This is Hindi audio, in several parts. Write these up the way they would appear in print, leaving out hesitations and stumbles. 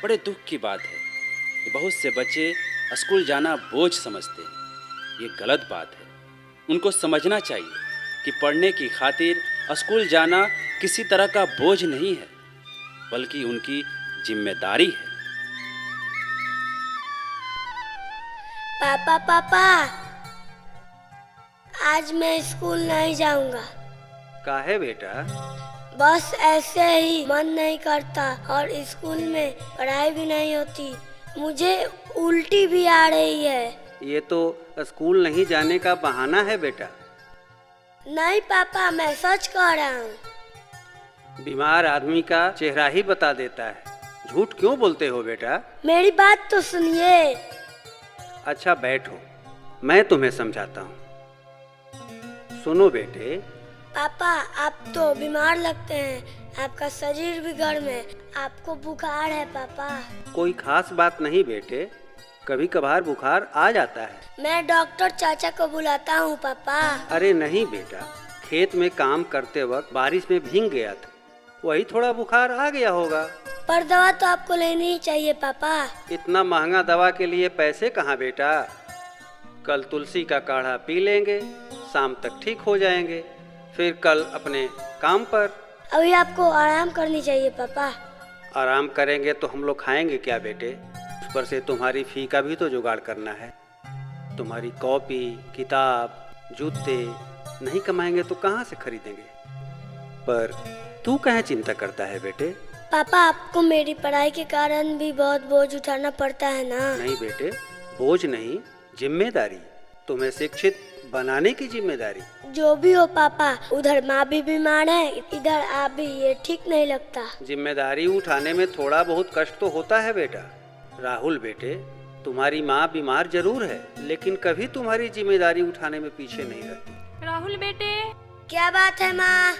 बड़े दुख की बात है कि बहुत से बच्चे स्कूल जाना बोझ समझते हैं। ये गलत बात है। उनको समझना चाहिए कि पढ़ने की खातिर स्कूल जाना किसी तरह का बोझ नहीं है, बल्कि उनकी जिम्मेदारी है। पापा पापा, आज मैं स्कूल नहीं जाऊंगा। काहे बेटा? बस ऐसे ही मन नहीं करता और स्कूल में पढ़ाई भी नहीं होती। मुझे उल्टी भी आ रही है। ये तो स्कूल नहीं जाने का बहाना है बेटा। नहीं पापा, मैं सच कह रहा हूँ। बीमार आदमी का चेहरा ही बता देता है। झूठ क्यों बोलते हो बेटा? मेरी बात तो सुनिए। अच्छा बैठो, मैं तुम्हें समझाता हूँ। सुनो बेटे। पापा, आप तो बीमार लगते हैं। आपका शरीर भी गर्म है। आपको बुखार है पापा। कोई खास बात नहीं बेटे, कभी कभार बुखार आ जाता है। मैं डॉक्टर चाचा को बुलाता हूँ पापा। अरे नहीं बेटा, खेत में काम करते वक्त बारिश में भीग गया था, वही थोड़ा बुखार आ गया होगा। पर दवा तो आपको लेनी ही चाहिए पापा। इतना महंगा दवा के लिए पैसे कहाँ बेटा? कल तुलसी का काढ़ा पी लेंगे, शाम तक ठीक हो जाएंगे, फिर कल अपने काम पर। अभी आपको आराम करनी चाहिए पापा। आराम करेंगे तो हम लोग खाएंगे क्या बेटे? उस पर से तुम्हारी फी का भी तो जुगाड़ करना है। तुम्हारी कॉपी, किताब, जूते नहीं कमाएंगे तो कहाँ से खरीदेंगे? पर तू कहाँ चिंता करता है बेटे? पापा, आपको मेरी पढ़ाई के कारण भी बहुत बोझ उठाना पड़ता है ना। नहीं बेटे, बोझ नहीं, जिम्मेदारी। तुम्हें शिक्षित बनाने की जिम्मेदारी। जो भी हो पापा, उधर माँ भी बीमार है, इधर आप भी। ये ठीक नहीं लगता। जिम्मेदारी उठाने में थोड़ा बहुत कष्ट तो होता है बेटा। राहुल बेटे, तुम्हारी माँ बीमार जरूर है, लेकिन कभी तुम्हारी जिम्मेदारी उठाने में पीछे नहीं रहती। राहुल बेटे। क्या बात है माँ?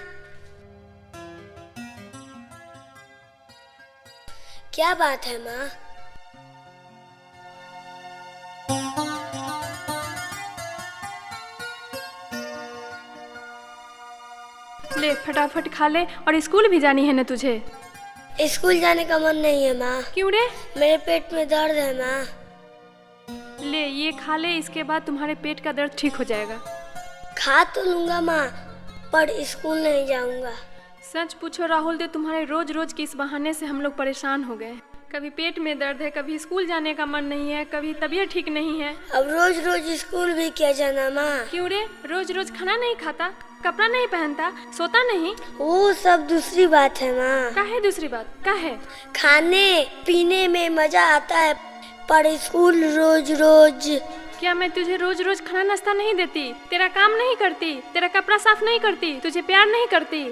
क्या बात है माँ? ले फटाफट खा ले, और स्कूल भी जानी है ना तुझे। स्कूल जाने का मन नहीं है माँ। क्यों रे? मेरे पेट में दर्द है माँ। ले ये खा ले, इसके बाद तुम्हारे पेट का दर्द ठीक हो जाएगा। खा तो लूंगा माँ, पर स्कूल नहीं जाऊंगा। सच पूछो राहुल, तो तुम्हारे रोज रोज के इस बहाने से हम लोग परेशान हो गए। कभी पेट में दर्द है, कभी स्कूल जाने का मन नहीं है, कभी तबीयत ठीक नहीं है। अब रोज रोज स्कूल भी क्या जाना माँ? क्यों रे? रोज रोज खाना नहीं खाता, कपड़ा नहीं पहनता, सोता नहीं? वो सब दूसरी बात है माँ। काहे दूसरी बात? काहे? खाने पीने में मजा आता है, पर स्कूल रोज रोज। क्या मैं तुझे रोज रोज खाना नाश्ता नहीं देती? तेरा काम नहीं करती? तेरा कपड़ा साफ नहीं करती? तुझे प्यार नहीं करती?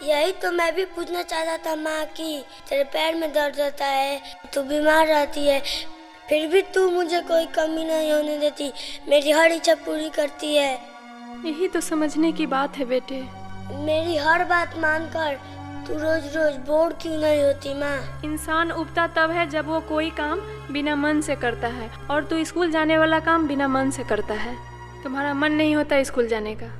यही तो मैं भी पूछना चाहता था माँ कि तेरे पैर में दर्द रहता है, तू बीमार रहती है, फिर भी तू मुझे कोई कमी नहीं होने देती, मेरी हर इच्छा पूरी करती है। यही तो समझने की बात है बेटे। मेरी हर बात मानकर तू रोज रोज बोर क्यों नहीं होती माँ? इंसान उबता तब है जब वो कोई काम बिना मन से करता है, और तू स्कूल जाने वाला काम बिना मन से करता है। तुम्हारा मन नहीं होता स्कूल जाने का।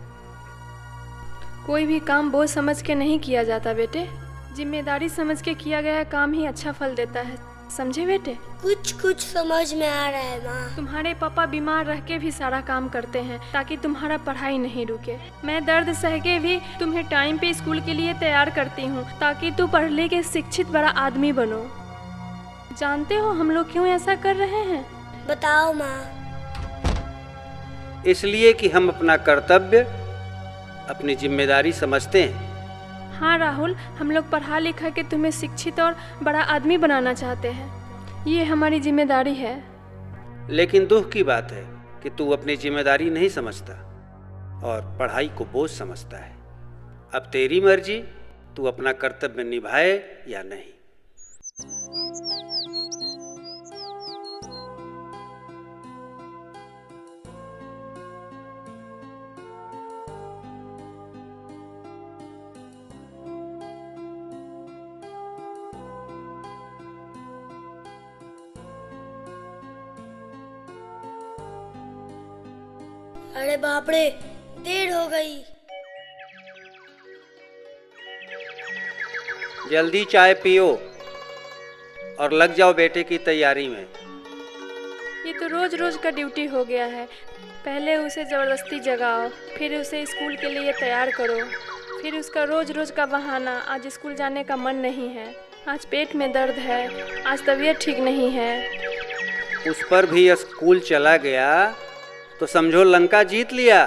कोई भी काम बोझ समझ के नहीं किया जाता बेटे, जिम्मेदारी समझ के किया गया काम ही अच्छा फल देता है, समझे बेटे? कुछ कुछ समझ में आ रहा है माँ। तुम्हारे पापा बीमार रह के भी सारा काम करते हैं ताकि तुम्हारा पढ़ाई नहीं रुके। मैं दर्द सह के भी तुम्हें टाइम पे स्कूल के लिए तैयार करती हूँ ताकि तू पढ़ लिख के शिक्षित बड़ा आदमी बनो। जानते हो हम लोग क्यों ऐसा कर रहे हैं? बताओ माँ। इसलिए कि हम अपना कर्तव्य, अपनी जिम्मेदारी समझते हैं। हाँ राहुल, हम लोग पढ़ा लिखा के तुम्हें शिक्षित और बड़ा आदमी बनाना चाहते हैं, ये हमारी जिम्मेदारी है। लेकिन दुख की बात है कि तू अपनी जिम्मेदारी नहीं समझता और पढ़ाई को बोझ समझता है। अब तेरी मर्जी, तू अपना कर्तव्य निभाए या नहीं। अरे बाप रे, देर हो गई। जल्दी चाय पियो और लग जाओ बेटे की तैयारी में। ये तो रोज रोज का ड्यूटी हो गया है। पहले उसे ज़बरदस्ती जगाओ, फिर उसे स्कूल के लिए तैयार करो, फिर उसका रोज रोज का बहाना, आज स्कूल जाने का मन नहीं है, आज पेट में दर्द है, आज तबीयत ठीक नहीं है। उस पर भी स्कूल चला गया तो समझो लंका जीत लिया।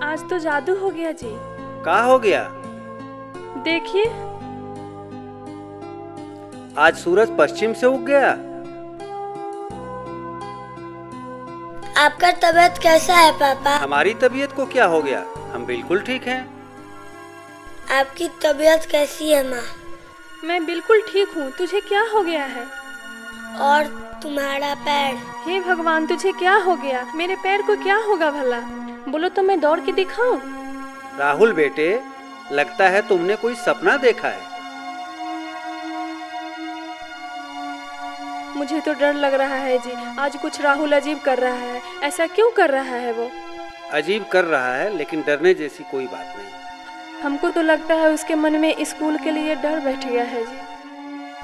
आज तो जादू हो गया जी। क्या हो गया? देखिए, आज सूरज पश्चिम से उग गया। आपका तबीयत कैसा है पापा? हमारी तबीयत को क्या हो गया? हम बिल्कुल ठीक हैं। आपकी तबीयत कैसी है माँ? मैं बिल्कुल ठीक हूँ। तुझे क्या हो गया है? और तुम्हारा पैर? हे भगवान, तुझे क्या हो गया? मेरे पैर को क्या होगा भला? बोलो तो मैं दौड़ के दिखाऊं? राहुल बेटे, लगता है तुमने कोई सपना देखा है। मुझे तो डर लग रहा है जी। आज कुछ राहुल अजीब कर रहा है। ऐसा क्यों कर रहा है वो? अजीब कर रहा है, लेकिन डरने जैसी कोई बात नहीं। हमको तो लगता है उसके मन में स्कूल के लिए डर बैठ गया है जी।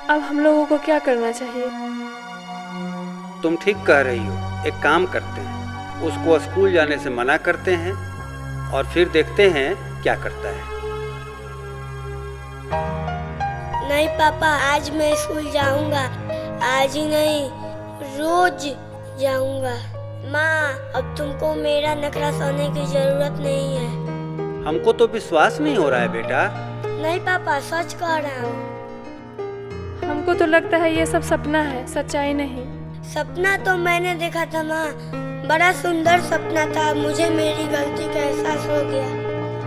अब हम लोगों को क्या करना चाहिए? तुम ठीक कह रही हो। एक काम करते हैं, उसको स्कूल जाने से मना करते हैं और फिर देखते हैं क्या करता है। नहीं पापा, आज मैं स्कूल जाऊंगा। आज ही नहीं, रोज जाऊंगा। माँ, अब तुमको मेरा नखरा सहने की जरूरत नहीं है। हमको तो विश्वास नहीं हो रहा है बेटा। नहीं पापा, सच कह रहा हूँ। हमको तो लगता है ये सब सपना है, सच्चाई नहीं। सपना तो मैंने देखा था माँ, बड़ा सुंदर सपना था। मुझे मेरी गलती का एहसास हो गया।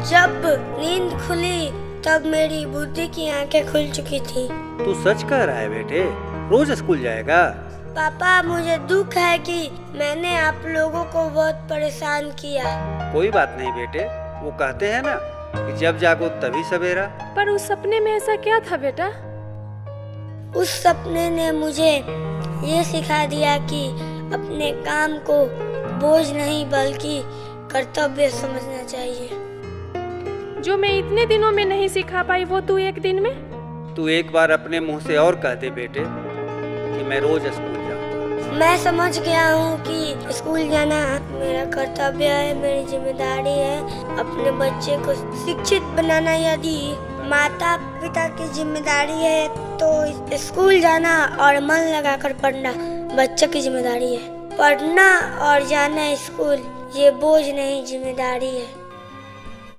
जब नींद खुली तब मेरी बुद्धि की आंखें खुल चुकी थी। तू सच कह रहा है बेटे? रोज स्कूल जाएगा? पापा, मुझे दुख है कि मैंने आप लोगों को बहुत परेशान किया। कोई बात नहीं बेटे, वो कहते हैं ना कि जब जागो तभी सवेरा। पर उस सपने में ऐसा क्या था बेटा? उस सपने ने मुझे ये सिखा दिया कि अपने काम को बोझ नहीं बल्कि कर्तव्य समझना चाहिए। जो मैं इतने दिनों में नहीं सिखा पाई वो तू एक दिन में? तू एक बार अपने मुंह से और कह दे बेटे कि मैं रोज स्कूल जाऊंगा। मैं समझ गया हूँ कि स्कूल जाना मेरा कर्तव्य है, मेरी जिम्मेदारी है। अपने बच्चे को शिक्षित बनाना यदि माता पिता की जिम्मेदारी है तो स्कूल जाना और मन लगाकर पढ़ना बच्चों की जिम्मेदारी है। पढ़ना और जाना स्कूल ये बोझ नहीं, जिम्मेदारी है।